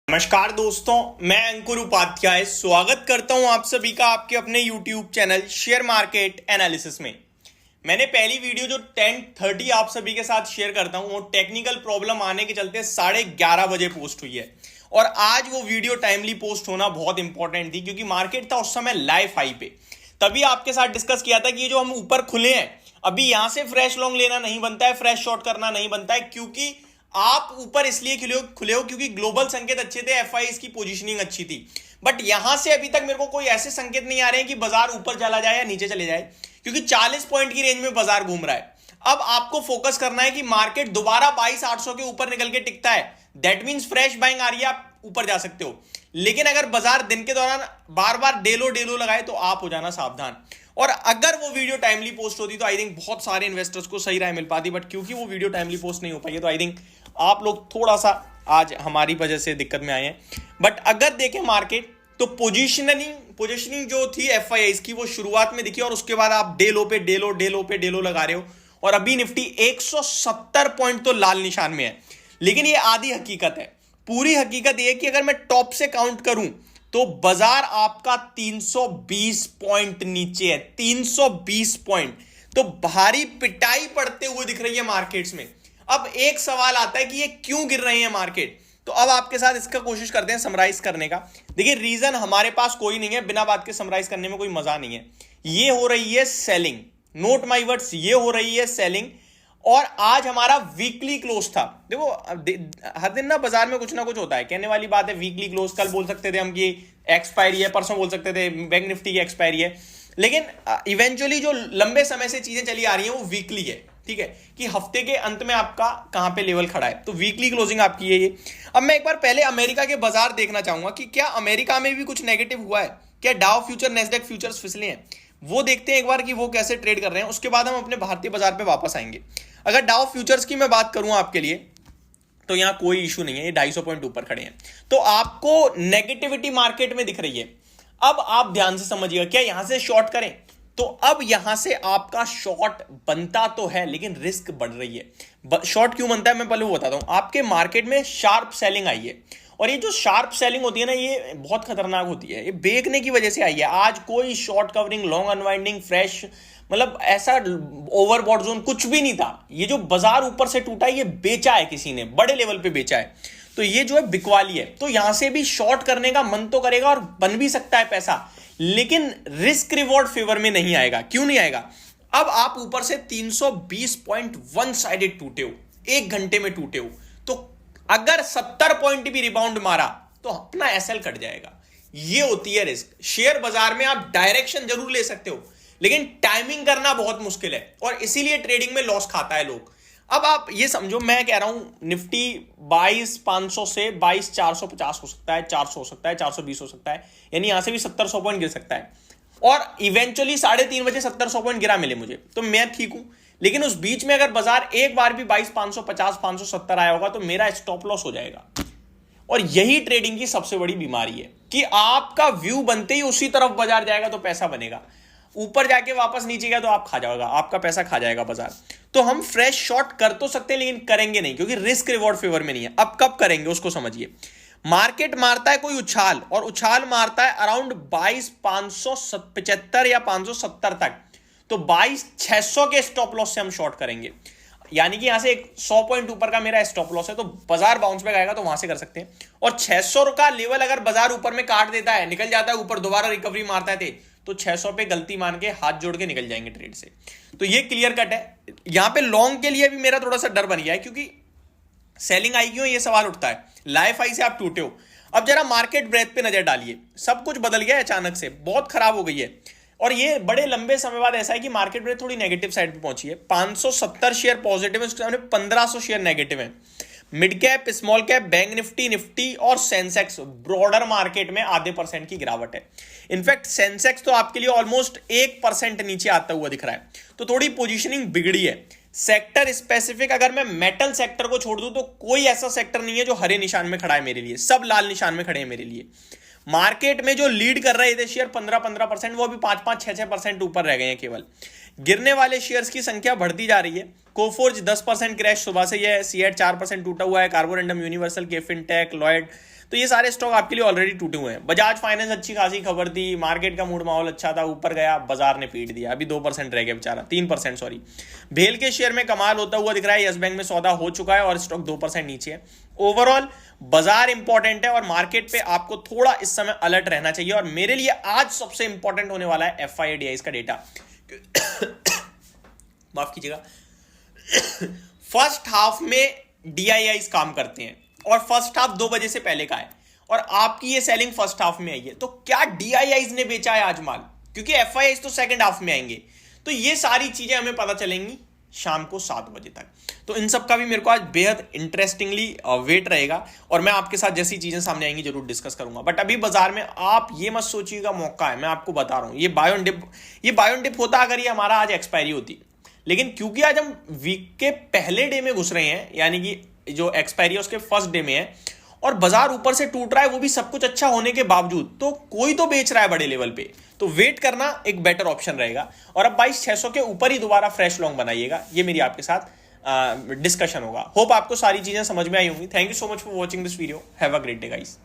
नमस्कार दोस्तों, मैं अंकुर उपाध्याय स्वागत करता हूं आप सभी का आपके अपने YouTube channel share market analysis में। मैंने पहली वीडियो जो 10:30 आप सभी के साथ शेयर करता हूं वो टेक्निकल प्रॉब्लम आने के चलते 11:30 बजे पोस्ट हुई है और आज वो वीडियो टाइमली पोस्ट होना बहुत इंपॉर्टेंट थी क्योंकि मार्केट था उस समय लाइव हाई पे। तभी आपके साथ डिस्कस किया था कि ये जो हम ऊपर खुले हैं अभी यहां से फ्रेश लॉन्ग लेना नहीं बनता है, फ्रेश शॉर्ट करना नहीं बनता है, क्योंकि आप ऊपर इसलिए खुले हो क्योंकि ग्लोबल संकेत अच्छे थे, एफआईआई की पोजीशनिंग अच्छी थी। बट यहां से अभी तक मेरे को कोई ऐसे संकेत नहीं आ रहे हैं कि बाजार ऊपर चला जाए या नीचे चले जाए, क्योंकि 40 पॉइंट की रेंज में बाजार घूम रहा है। अब आपको फोकस करना है कि मार्केट दोबारा 22,800 के ऊपर निकल के टिकता है, दैट मींस फ्रेश बाइंग आ रही है, आप ऊपर जा सकते हो। लेकिन अगर बाजार दिन के दौरान बार बार डेलो लगाए तो आप हो जाना सावधान। और अगर वो वीडियो टाइमली पोस्ट होती तो आई थिंक बहुत सारे इन्वेस्टर्स को सही राय मिल पाती, बट क्योंकि वो वीडियो टाइमली पोस्ट नहीं हो पाई है तो आई थिंक आप लोग थोड़ा सा आज हमारी वजह से दिक्कत में आए हैं। बट अगर देखें मार्केट तो पोजीशनिंग जो थी एफआईआई की वो शुरुआत में दिखी और उसके बाद आप डेलो लगा रहे हो और अभी निफ्टी 170 पॉइंट तो लाल निशान में है। लेकिन ये आधी हकीकत है, पूरी हकीकत ये कि अगर मैं टॉप से काउंट करूं तो बाजार आपका 320 पॉइंट नीचे है, 320 पॉइंट। तो भारी पिटाई पड़ते हुए दिख रही है मार्केट्स में। अब एक सवाल आता है कि ये क्यों गिर रहे हैं मार्केट, तो अब आपके साथ इसका कोशिश करते हैं समराइज करने का। देखिए रीजन हमारे पास कोई नहीं है, बिना बात के समराइज करने में कोई मजा नहीं है। ये हो रही है सेलिंग, नोट माय वर्ड्स, ये हो रही है सेलिंग। और आज हमारा वीकली क्लोज था। देखो हर दिन ना बाजार में कुछ ना कुछ होता है, कहने वाली बात है वीकली क्लोज। कल बोल सकते थे हम कि एक्सपायरी है, परसों बोल सकते थे बैंक निफ्टी की एक्सपायरी है, लेकिन इवेंचुअली जो लंबे समय से चीजें चली आ रही हैं वो वीकली है। ठीक है कि हफ्ते के अंत में आपका कहां पे लेवल खड़ा है, तो वीकली क्लोजिंग आपकी है ये। अब मैं एक बार पहले अमेरिका के बाजार देखना चाहूंगा कि क्या अमेरिका में भी कुछ नेगेटिव हुआ है, क्या डाउ फ्यूचर नेस्डेक फ्यूचर्स फिसले हैं, वो देखते हैं एक बार कि वो कैसे ट्रेड कर रहे हैं। उसके बाद हम अपने भारतीय बाजार पे वापस आएंगे। अगर डाउ फ्यूचर्स की मैं बात करूं आपके लिए तो यहां कोई इशू नहीं है, ये 250 पॉइंट ऊपर खड़े हैं, तो आपको नेगेटिविटी मार्केट में दिख रही है। अब आप ध्यान से समझिएगा, क्या यहां से शॉर्ट करें, तो अब यहां से आपका शॉर्ट बनता तो है लेकिन रिस्क बढ़ रही है। शॉर्ट क्यों बनता है मैं पहले वो बताता हूं। आपके मार्केट में शार्प सेलिंग आई है और ये जो शार्प सेलिंग होती है ना ये बहुत खतरनाक होती है, ये बेचने की वजह से आई है। आज कोई short covering, long unwinding, fresh मतलब ऐसा ओवरबॉट जोन कुछ भी नहीं था। ये जो बाजार ऊपर से टूटा है ये बेचा है, किसी ने बड़े लेवल पे बेचा है, तो ये जो है बिकवाली है। तो यहां से भी शॉर्ट करने का मन तो करेगा और बन भी सकता है पैसा, लेकिन रिस्क रिवॉर्ड फेवर में नहीं आएगा। क्यों नहीं आएगा? अब आप ऊपर से 320 पॉइंट वन साइडेड टूटे हो, एक घंटे में टूटे हो, तो अगर 70 पॉइंट भी रिबाउंड मारा तो अपना एसएल कट जाएगा। ये होती है रिस्क। शेयर बाजार में आप डायरेक्शन जरूर ले सकते हो लेकिन टाइमिंग करना बहुत मुश्किल है और इसीलिए ट्रेडिंग में लॉस खाता है लोग। अब आप ये समझो, मैं कह रहा हूं निफ्टी 22,500 से 22,450 हो सकता है, 400 हो सकता है, 420 हो सकता है, यानी यहां से भी 70-100 पॉइंट गिर सकता है। और इवेंचुअली 3:30 बजे 70-100 पॉइंट गिरा मिले मुझे तो मैं ठीक हूं। लेकिन उस बीच में अगर बाजार एक बार भी 22,550, 570 आया होगा तो मेरा स्टॉप लॉस हो जाएगा। और यही ट्रेडिंग की सबसे बड़ी बीमारी है कि आपका व्यू बनते ही उसी तरफ बाजार जाएगा तो पैसा बनेगा, ऊपर जाके वापस नीचे गया तो आप खा जाओगा, आपका पैसा खा जाएगा बाजार। तो हम फ्रेश शॉर्ट कर तो सकते हैं लेकिन करेंगे नहीं क्योंकि रिस्क रिवॉर्ड फेवर में नहीं है। अब कब करेंगे उसको समझिए। मार्केट मारता है कोई उछाल और उछाल मारता है अराउंड 22,575 या 570 तक, तो 22,600 के स्टॉप लॉस से हम शॉर्ट करेंगे। यानी कि यहां से 100 पॉइंट ऊपर का मेरा स्टॉप लॉस है, तो बाजार बाउंस बैक आएगा तो वहां से कर सकते हैं। और 600 का लेवल अगर बाजार ऊपर में काट देता है, निकल जाता है ऊपर, दोबारा रिकवरी मारता है तो 600 पे गलती मान के हाथ जोड़ के निकल जाएंगे ट्रेड से। तो ये क्लियर कट है। यहां पे लॉन्ग के लिए भी मेरा थोड़ा सा डर बन गया है क्योंकि सेलिंग आई क्यों, ये सवाल उठता है। लाइफ आई से आप टूटे हो। अब जरा मार्केट ब्रेथ पे नजर डालिए, सब कुछ बदल गया है, अचानक से बहुत खराब हो गई है और ये बड़े लंबे समय बाद ऐसा है कि मार्केट ब्रेथ थोड़ी नेगेटिव साइड पे पहुंची है। 570 शेयर पॉजिटिव है, उसके सामने 1500 शेयर नेगेटिव है। Mid cap, small cap, bank Nifty और सेंसेक्स ब्रॉडर मार्केट में आधे % की गिरावट है। इनफैक्ट सेंसेक्स तो आपके लिए ऑलमोस्ट 1% नीचे आता हुआ दिख रहा है, तो थोड़ी पोजीशनिंग बिगड़ी है। सेक्टर स्पेसिफिक अगर मैं मेटल सेक्टर को छोड़ दूं तो कोई ऐसा सेक्टर नहीं है जो हरे निशान में खड़ा है मेरे लिए, सब लाल निशान में खड़े हैं मेरे लिए। मार्केट में जो लीड कर रहे थे शेयर 15% वो अभी 5-5, 6-6% ऊपर रह गए हैं केवल। गिरने वाले शेयर्स की संख्या बढ़ती जा रही है। कोफोर्ज 10% क्रैश सुबह से ही है, सीएट 4% टूटा हुआ है, Carborundum, universal, K fintech, Lloyd तो ये सारे स्टॉक आपके लिए ऑलरेडी टूटे हुए हैं। बजाज फाइनेंस अच्छी खासी खबर थी, मार्केट का मूड माहौल अच्छा था, ऊपर गया, बाजार ने पीट दिया, अभी 2% रह गया बेचारा, 3% सॉरी। भेल के शेयर में कमाल होता हुआ दिख रहा है, यस बैंक में सौदा हो चुका है और स्टॉक 2% नीचे है। ओवरऑल बाजार इंपॉर्टेंट है और मार्केट पे आपको थोड़ा इस समय अलर्ट रहना चाहिए। और मेरे लिए आज सबसे इंपॉर्टेंट होने वाला है FIDIs का डेटा। माफ कीजिएगा। फर्स्ट हाफ में DIIs काम करते हैं और फर्स्ट हाफ 2 बजे से पहले का है और आपकी ये सेलिंग फर्स्ट हाफ में आई है, तो क्या DIIs ने बेचा है आज माल? क्योंकि FIIs तो सेकंड हाफ में आएंगे। तो ये सारी चीजें हमें पता चलेंगी शाम को 7 बजे तक। तो इन सब का भी मेरे को आज बेहद इंटरेस्टिंगली वेट रहेगा और मैं आपके साथ जैसी चीजें सामने आएंगी जरूर डिस्कस करूंगा। बट अभी बाजार में आप ये मत सोचिएगा मौका है, मैं आपको बता रहा हूं ये बाय ऑन डिप होता अगर ये हमारा आज एक्सपायरी होती। लेकिन क्योंकि आज हम वीक के पहले डे में घुस रहे हैं, यानी कि जो एक्सपायरी है उसके फर्स्ट डे में है और बाजार ऊपर से टूट रहा है, वो भी सब कुछ अच्छा होने के बावजूद, तो कोई तो बेच रहा है बड़े लेवल पे, तो वेट करना एक बेटर ऑप्शन रहेगा। और अब 22,600 के ऊपर ही दोबारा फ्रेश लॉन्ग बनाइएगा, ये मेरी आपके साथ डिस्कशन होगा। होप आपको सारी चीजें समझ में आई होंगी। Thank you so much for watching this video. Have a great day guys.